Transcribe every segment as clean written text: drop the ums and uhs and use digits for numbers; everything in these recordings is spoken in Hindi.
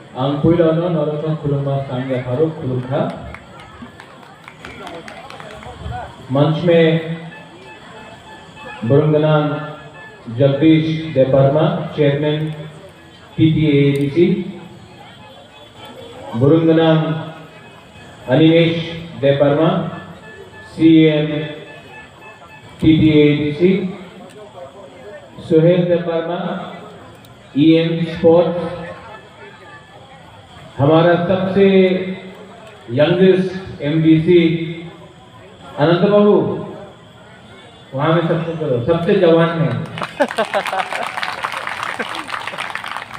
Ang puilanon nolotong खुलुमबा सांग्या Farooq Khulumkha. मंच में बुरुंगनान जगदीश देवर्मा चेयरमैन PTAADC, बुरुंगनान Animesh Debbarma CM PTAADC, Suhel Debbarma EM sports, हमारा सबसे यंगेस्ट MDC अनंत बाबू वहां में सबसे जवान है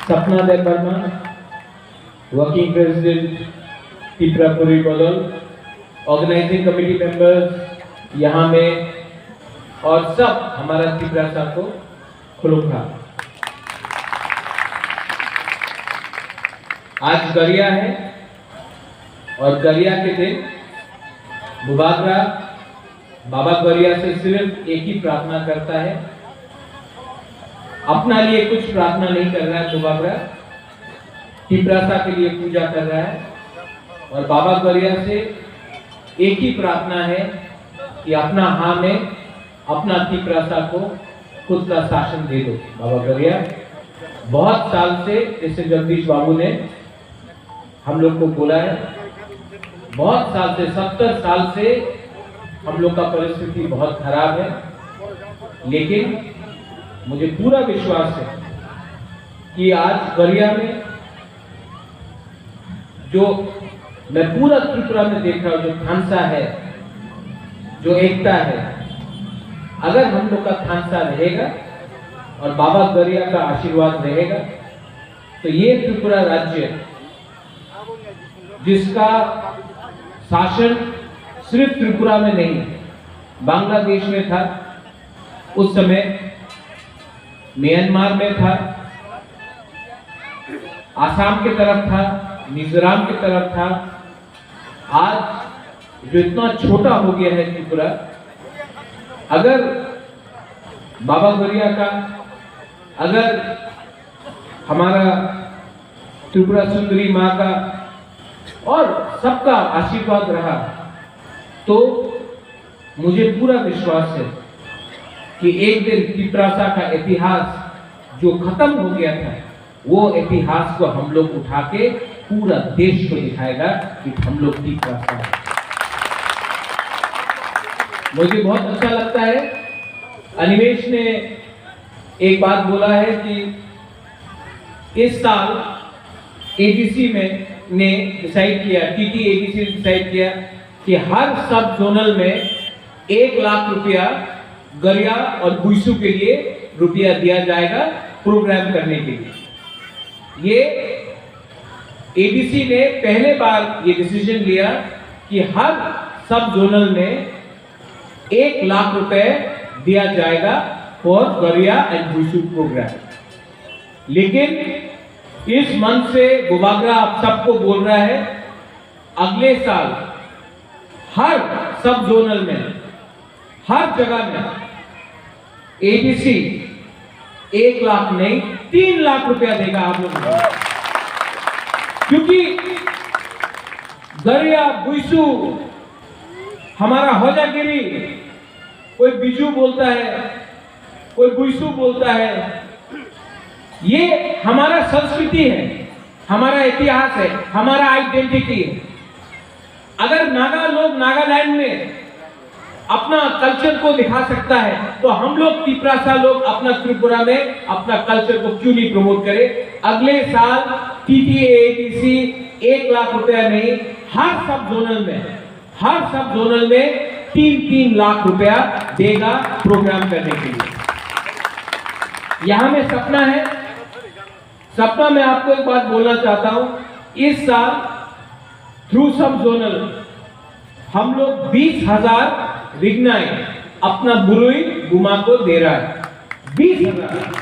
सपना देवर्मा वर्किंग प्रेसिडेंट त्रिपुरापुरी बदल, ऑर्गेनाइजिंग कमेटी मेंबर्स यहाँ में और सब हमारा त्रिपुरा साहब को खुलुमखा। आज गरिया है और गरिया के दिन बुबागरा बाबा गरिया से सिर्फ एक ही प्रार्थना करता है, अपना लिए कुछ प्रार्थना नहीं कर रहा है। बुबागरा त्रिपुरा के लिए पूजा कर रहा है और बाबा गरिया से एक ही प्रार्थना है कि अपना हाँ में अपना त्रिपुरा को खुद का शासन दे दो। बाबा गरिया बहुत साल से, जैसे जगदीश बाबू ने हम लोग को बोला है, बहुत साल से 70 साल से हम लोग का परिस्थिति बहुत खराब है, लेकिन मुझे पूरा विश्वास है कि आज गरिया में जो मैं पूरा त्रिपुरा में देख रहा हूं, जो थानसा है, जो एकता है, अगर हम लोग का थानसा रहेगा और बाबा गरिया का आशीर्वाद रहेगा तो ये त्रिपुरा राज्य जिसका शासन सिर्फ त्रिपुरा में नहीं बांग्लादेश में था, उस समय म्यांमार में था, आसाम की तरफ था, मिजोरम की तरफ था, आज जो इतना छोटा हो गया है त्रिपुरा, अगर बाबा गरिया का, अगर हमारा त्रिपुरा सुंदरी माँ का और सबका आशीर्वाद रहा तो मुझे पूरा विश्वास है कि एक दिन त्रिपुरा का इतिहास जो खत्म हो गया था, वो इतिहास को हम लोग उठा के पूरा देश को दिखाएगा कि हम लोग त्रिपुरा है। मुझे बहुत अच्छा लगता है, अनिमेश ने एक बात बोला है कि इस साल ADC में ने डिसाइड किया, TTADC ने डिसाइड किया कि हर सब जोनल में 1 लाख रुपया गरिया और बुइसू के लिए रुपया दिया जाएगा प्रोग्राम करने के लिए। ये ADC ने पहले बार ये डिसीजन लिया कि हर सब जोनल में 1 लाख रुपए दिया जाएगा फॉर गरिया एंड बुइसू प्रोग्राम। लेकिन इस मंच से बुबागरा आप सबको बोल रहा है, अगले साल हर सब जोनल में, हर जगह में ADC 1 लाख नहीं 3 लाख रुपया देगा आप लोगों को, क्योंकि गरिया बुइसू हमारा होजागिरी, कोई बिजू बोलता है, कोई बुइसू बोलता है, ये हमारा संस्कृति है, हमारा इतिहास है, हमारा आइडेंटिटी है। अगर नागा लोग नागालैंड में अपना कल्चर को दिखा सकता है तो हम लोग त्रिपुरा लोग अपना त्रिपुरा में अपना कल्चर को क्यों नहीं प्रमोट करें। अगले साल TTAADC 1 लाख रुपया नहीं, हर सब जोनल में 3-3 लाख रुपया देगा प्रोग्राम करने के लिए। यहां में सपना है, सपना मैं आपको एक बात बोलना चाहता हूं, इस साल थ्रू सब जोनल हम लोग 20,000 रिग्नाएं अपना बुरुई गुमा को दे रहा है। 20,000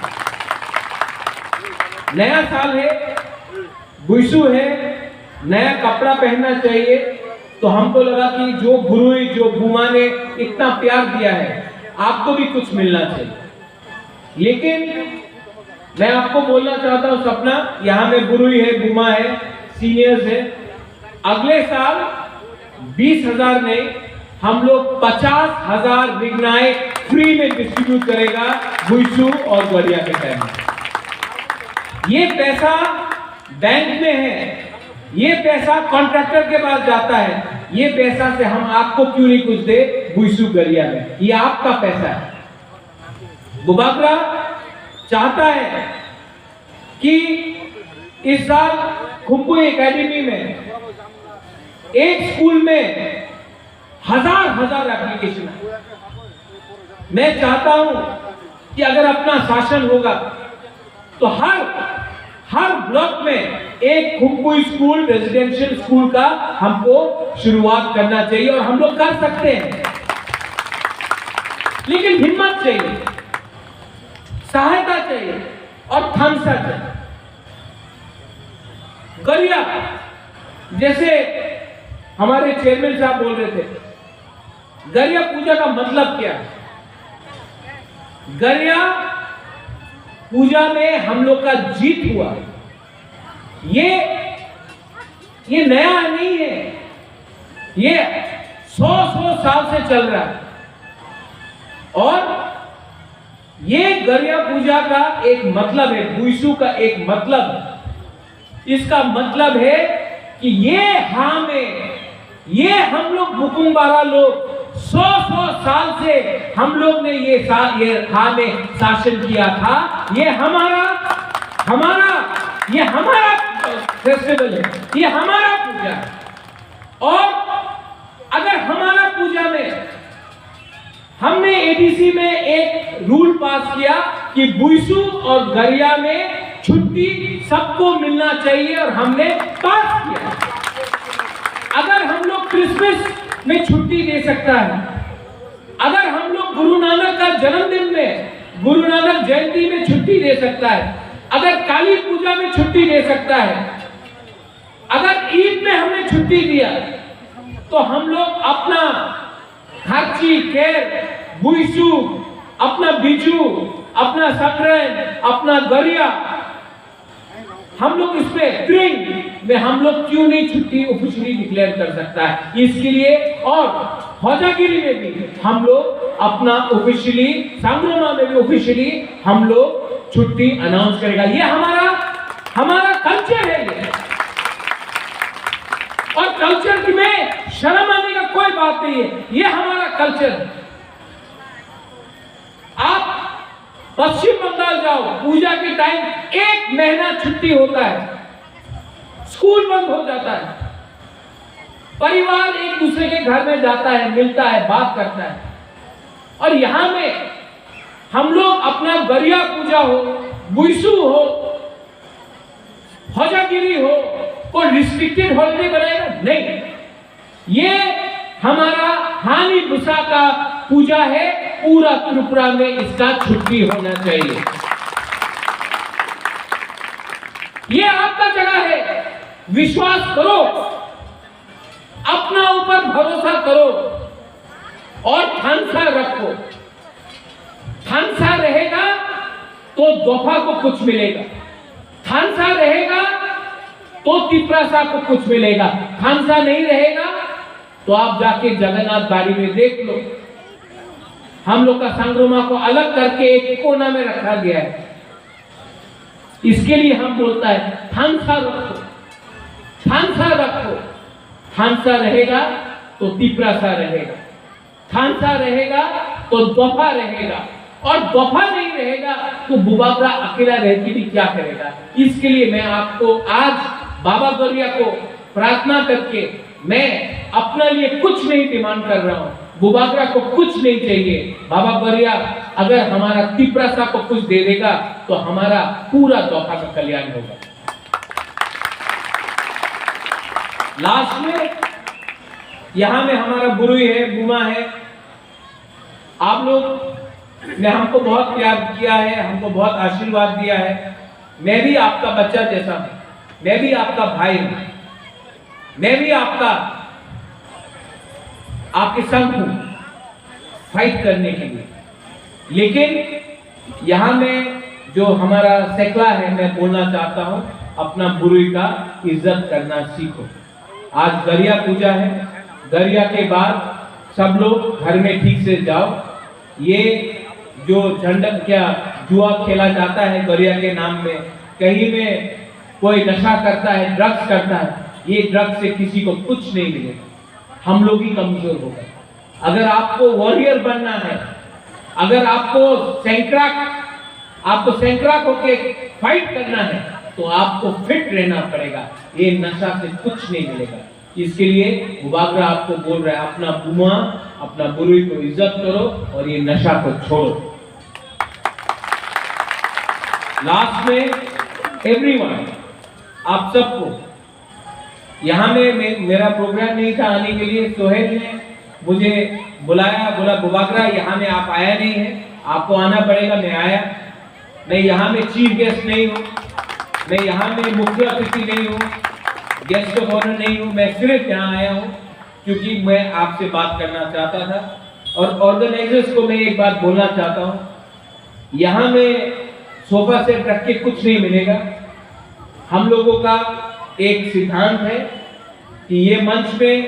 नया साल है, बुइसू है, नया कपड़ा पहनना चाहिए, तो हमको लगा कि जो बुरुई जो गुमा ने इतना प्यार दिया है आपको भी कुछ मिलना चाहिए। लेकिन मैं आपको बोलना चाहता हूं सपना, यहाँ में गुरुई है, बुमा है, सीनियर्स है, अगले साल 20,000 नहीं, हम लोग 50,000 विघ्नाएं फ्री में डिस्ट्रीब्यूट करेगा भुईसू और गड़िया के टाइम में। ये पैसा बैंक में है, ये पैसा कॉन्ट्रैक्टर के पास जाता है, ये पैसा से हम आपको क्यों नहीं कुछ दे भुईसू गड़िया में, ये आपका पैसा है। बुबागरा चाहता है कि इस साल खुम्बुई एकेडमी में एक स्कूल में हजार एप्लीकेशन है। मैं चाहता हूं कि अगर अपना शासन होगा तो हर ब्लॉक में एक खुम्बुई स्कूल, रेजिडेंशियल स्कूल का हमको शुरुआत करना चाहिए और हम लोग कर सकते हैं, लेकिन हिम्मत चाहिए, सहायता चाहिए और थामसा चाहिए। गरिया जैसे हमारे चेयरमैन साहब बोल रहे थे, गरिया पूजा का मतलब क्या है? गरिया पूजा में हम लोग का जीत हुआ, ये नया नहीं है, ये 100 साल से चल रहा है। और ये गरिया पूजा का एक मतलब है, भुईसू का एक मतलब, इसका मतलब है कि ये हम लोग बुकुंबारा लोग 100 साल से हम लोग ने ये में शासन किया था। ये हमारा फेस्टिवल है, ये हमारा पूजा है। और अगर हमारा पूजा में हमने एडीसी में एक रूल पास किया कि भुईसू और गरिया में छुट्टी सबको मिलना चाहिए और हमने पास किया। अगर हम लोग क्रिसमस में छुट्टी दे सकता है, अगर हम लोग गुरु नानक का जन्मदिन में, गुरु नानक जयंती में छुट्टी दे सकता है, अगर काली पूजा में छुट्टी दे सकता है, अगर ईद में हमने छुट्टी दिया, तो हम लोग अपना खर्ची, केर, भुईसू, अपना बिजू, अपना सकरन, अपना गरिया, हम लोग इसमें त्रिंग में हम लोग क्यों नहीं छुट्टी ऑफिशियली डिक्लेयर कर सकता है? इसके लिए और हौजागिरी में भी हम लोग अपना ऑफिशियली, सांग्रोमा में भी ऑफिशियली हम लोग छुट्टी अनाउंस करेगा। ये हमारा कल्चर है ये। और कल्चर में शर्म आने का कोई बात नहीं है, ये हमारा कल्चर है। आप पश्चिम बंगाल जाओ, पूजा के टाइम 1 महीना छुट्टी होता है, स्कूल बंद हो जाता है, परिवार एक दूसरे के घर में जाता है, मिलता है, बात करता है। और यहां में हम लोग अपना गरिया पूजा हो, भुईसू हो, हौजागिरी हो, कोई रिस्ट्रिक्टेड हॉलिडे बनाएगा नहीं। ये हमारा हानि बुसा का पूजा है, पूरा त्रिपुरा में इसका छुट्टी होना चाहिए। ये आपका जगह है, विश्वास करो, अपना ऊपर भरोसा करो और थानसा रखो। थानसा रहेगा तो दोफा को कुछ मिलेगा, थानसा रहेगा तो तिपरासा को कुछ मिलेगा, थानसा नहीं रहेगा तो आप जाके जगन्नाथ बाड़ी में देख लो, हम लोग का संग्रोमा को अलग करके एक कोना में रखा गया है। इसके लिए हम बोलता है थानसा रखो, थानसा रखो। थानसा रहेगा तो तिपरासा रहेगा, थानसा रहेगा तो दोफा रहेगा, और दोफा नहीं रहेगा तो बुबागरा अकेला रह के भी क्या करेगा। इसके लिए मैं आपको आज बाबा गरिया को प्रार्थना करके, मैं अपने लिए कुछ नहीं डिमांड कर रहा हूं, बुबागरा को कुछ नहीं चाहिए। बाबा गरिया अगर हमारा तिपरासा को कुछ दे देगा तो हमारा पूरा दोफा का कल्याण होगा। लास्ट में यहां में हमारा गुरुई है, बुमा है। आप लोग ने हमको बहुत प्यार किया है, हमको बहुत आशीर्वाद दिया है। मैं भी आपका बच्चा जैसा हूं, मैं भी आपका भाई हूं, मैं भी आपके संग हूं फाइट करने के लिए। लेकिन यहां में जो हमारा सेकला है, मैं बोलना चाहता हूँ, अपना बुरुई का इज्जत करना सीखो। आज गरिया पूजा है, गरिया के बाद सब लोग घर में ठीक से जाओ। ये जो झंडा क्या जुआ खेला जाता है गरिया के नाम में, कहीं में कोई नशा करता है, ड्रग्स करता है, ये ड्रग्स से किसी को कुछ नहीं मिलेगा, हम लोग ही कमजोर हो गए। अगर आपको वॉरियर बनना है, अगर आपको सैंक्राक होके फाइट करना है, तो आपको फिट रहना पड़ेगा। ये नशा से कुछ नहीं मिलेगा। इसके लिए बुबागरा आपको बोल रहा है, अपना बुमा, अपना बुरुई को इज्जत करो और ये नशा को छोड़ो। लास्ट में एवरीवन, आप सबको, यहाँ में मेरा प्रोग्राम नहीं था आने के लिए, सोहेल ने मुझे बुलाया, बोला बुबागरा यहाँ में आप आया नहीं है, आपको आना पड़ेगा। मैं आया। मैं यहाँ में चीफ गेस्ट नहीं हूँ, मैं यहाँ में मुख्य अतिथि नहीं हूँ, गेस्ट ऑफ ऑनर नहीं हूँ, मैं सिर्फ यहाँ आया हूँ क्योंकि मैं आपसे बात करना चाहता था। और ऑर्गेनाइजर्स को मैं एक बात बोलना चाहता हूँ, यहाँ में सोफा सेट रख के कुछ नहीं मिलेगा। हम लोगों का एक सिद्धांत है कि ये मंच पे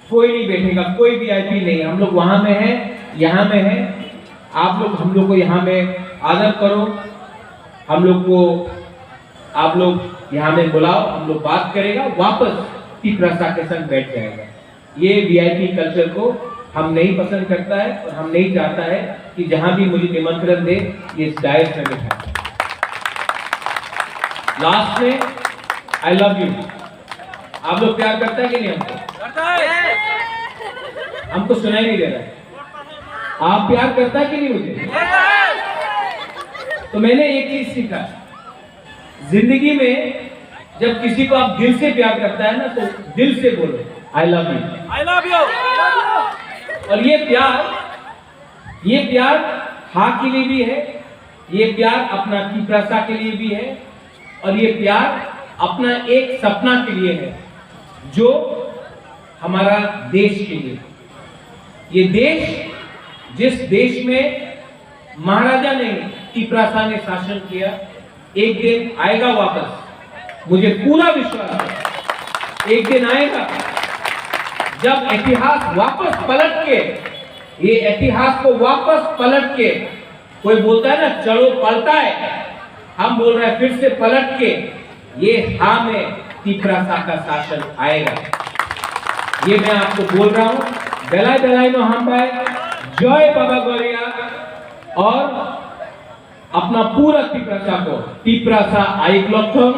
कोई नहीं बैठेगा, कोई वीआईपी नहीं। हम लोग वहां में हैं, यहाँ में हैं। आप लोग हम लोग को यहाँ में आदर करो, हम लोग को आप लोग यहाँ में बुलाओ, हम लोग बात करेगा, वापस तिपरासा के संग बैठ जाएगा। ये वीआईपी कल्चर को हम नहीं पसंद करता है और हम नहीं चाहता है कि जहां भी मुझे निमंत्रण दे ये इस डायस में बैठा। लास्ट में आई लव यू। आप लोग प्यार करता है कि नहीं? हमको सुनाई नहीं दे रहा है। आप प्यार करता है कि नहीं मुझे? तो मैंने एक चीज सीखा, जिंदगी में जब किसी को आप दिल से प्यार करता है ना, तो दिल से बोलो I love you, I love you. और ये प्यार हाँ के लिए भी है, ये प्यार अपना तिपरासा के लिए भी है, और ये प्यार अपना एक सपना के लिए है, जो हमारा देश के लिए। ये देश, जिस देश में महाराजा ने, तिपरासा ने शासन किया, एक दिन आएगा वापस। मुझे पूरा विश्वास है एक दिन आएगा जब इतिहास वापस पलट के, ये इतिहास को वापस पलट के, कोई बोलता है ना चलो पलटा है, हम बोल रहे हैं फिर से पलट के ये हाँ में तिपरासा का शासन आएगा। ये मैं आपको बोल रहा हूं। बेलाई बेलाई नो हम भाई, जय बाबा गौरिया। और अपना पूरा तिपरासा को, तिपरासा आइक लक्षण,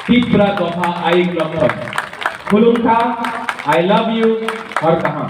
तिपरा तथा आइक लक्षण, खुलुंखा, आई लव यू और कहा।